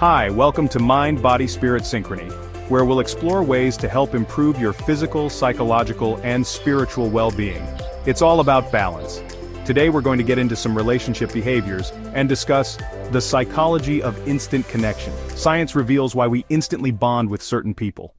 Hi, welcome to Mind, Body, Spirit Synchrony, where we'll explore ways to help improve your physical, psychological, and spiritual well-being. It's all about balance. Today we're going to get into some relationship behaviors and discuss the psychology of instant connection. Science reveals why we instantly bond with certain people.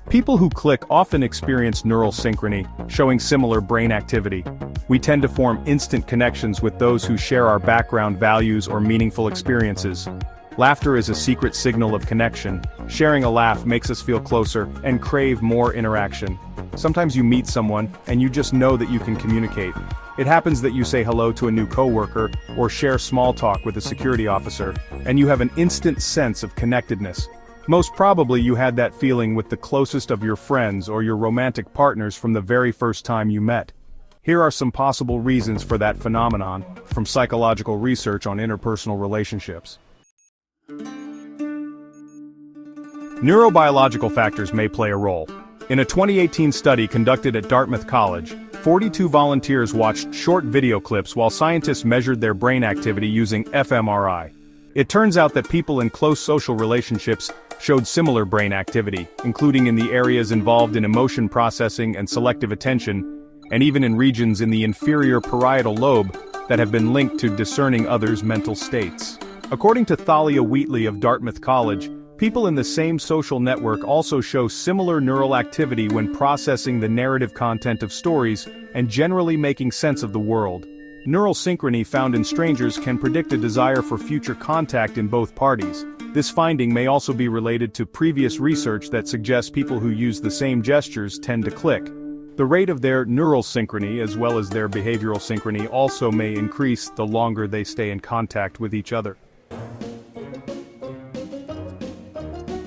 People who click often experience neural synchrony, showing similar brain activity. We tend to form instant connections with those who share our background values or meaningful experiences. Laughter is a secret signal of connection. Sharing a laugh makes us feel closer and crave more interaction. Sometimes you meet someone and you just know that you can communicate. It happens that you say hello to a new coworker or share small talk with a security officer, and you have an instant sense of connectedness. Most probably you had that feeling with the closest of your friends or your romantic partners from the very first time you met. Here are some possible reasons for that phenomenon from psychological research on interpersonal relationships. Neurobiological factors may play a role. In a 2018 study conducted at Dartmouth College, 42 volunteers watched short video clips while scientists measured their brain activity using fMRI. It turns out that people in close social relationships showed similar brain activity, including in the areas involved in emotion processing and selective attention, and even in regions in the inferior parietal lobe that have been linked to discerning others' mental states. According to Thalia Wheatley of Dartmouth College, people in the same social network also show similar neural activity when processing the narrative content of stories and generally making sense of the world. Neural synchrony found in strangers can predict a desire for future contact in both parties. This finding may also be related to previous research that suggests people who use the same gestures tend to click. The rate of their neural synchrony as well as their behavioral synchrony also may increase the longer they stay in contact with each other.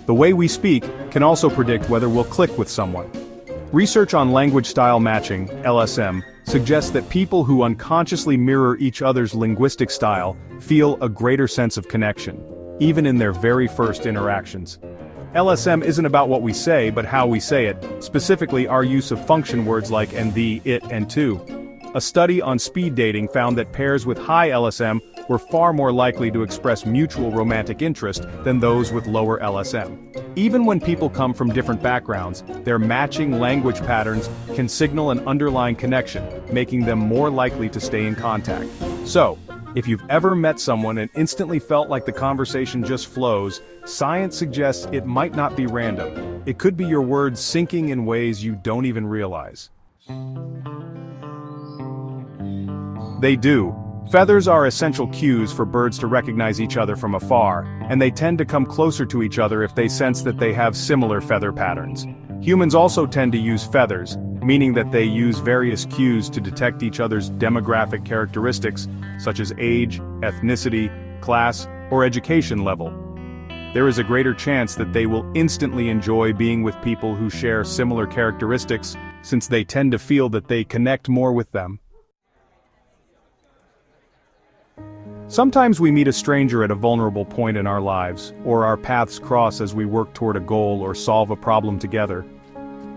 The way we speak can also predict whether we'll click with someone. Research on language style matching, LSM, suggests that people who unconsciously mirror each other's linguistic style feel a greater sense of connection, even in their very first interactions. LSM isn't about what we say but how we say it, specifically our use of function words like and, the, it, and to. A study on speed dating found that pairs with high LSM were far more likely to express mutual romantic interest than those with lower LSM. Even when people come from different backgrounds, their matching language patterns can signal an underlying connection, making them more likely to stay in contact. So, if you've ever met someone and instantly felt like the conversation just flows, science suggests it might not be random. It could be your words syncing in ways you don't even realize. They do. Feathers are essential cues for birds to recognize each other from afar, and they tend to come closer to each other if they sense that they have similar feather patterns. Humans also tend to use feathers, meaning that they use various cues to detect each other's demographic characteristics, such as age, ethnicity, class, or education level. There is a greater chance that they will instantly enjoy being with people who share similar characteristics, since they tend to feel that they connect more with them. Sometimes we meet a stranger at a vulnerable point in our lives, or our paths cross as we work toward a goal or solve a problem together.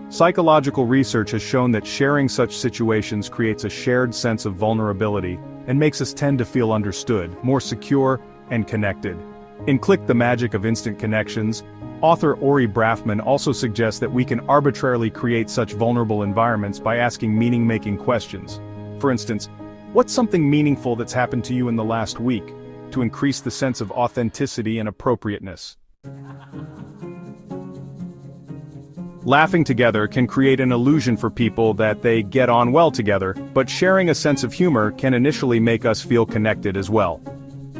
Psychological research has shown that sharing such situations creates a shared sense of vulnerability and makes us tend to feel understood, more secure, and connected. In Click the Magic of Instant Connections, author Ori Braffman also suggests that we can arbitrarily create such vulnerable environments by asking meaning-making questions. For instance, what's something meaningful that's happened to you in the last week, to increase the sense of authenticity and appropriateness? Laughing together can create an illusion for people that they get on well together, but sharing a sense of humor can initially make us feel connected as well.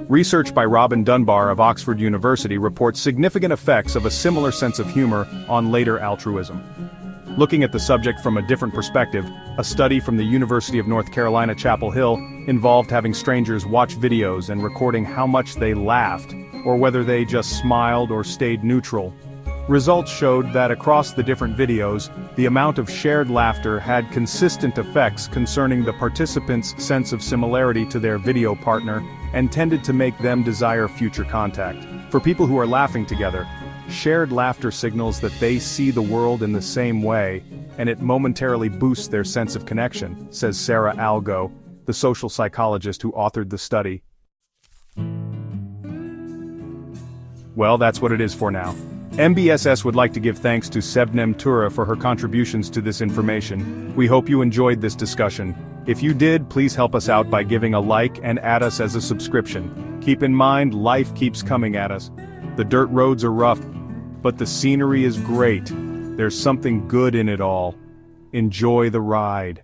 Research by Robin Dunbar of Oxford University reports significant effects of a similar sense of humor on later altruism. Looking at the subject from a different perspective, a study from the University of North Carolina Chapel Hill involved having strangers watch videos and recording how much they laughed, or whether they just smiled or stayed neutral. Results showed that across the different videos, the amount of shared laughter had consistent effects concerning the participants' sense of similarity to their video partner and tended to make them desire future contact. For people who are laughing together, shared laughter signals that they see the world in the same way, and it momentarily boosts their sense of connection, says Sarah Algo, the social psychologist who authored the study. Well, that's what it is for now. MBSS would like to give thanks to Sebnem Tura for her contributions to this information. We hope you enjoyed this discussion. If you did, please help us out by giving a like and add us as a subscription. Keep in mind, life keeps coming at us. The dirt roads are rough, but the scenery is great. There's something good in it all. Enjoy the ride.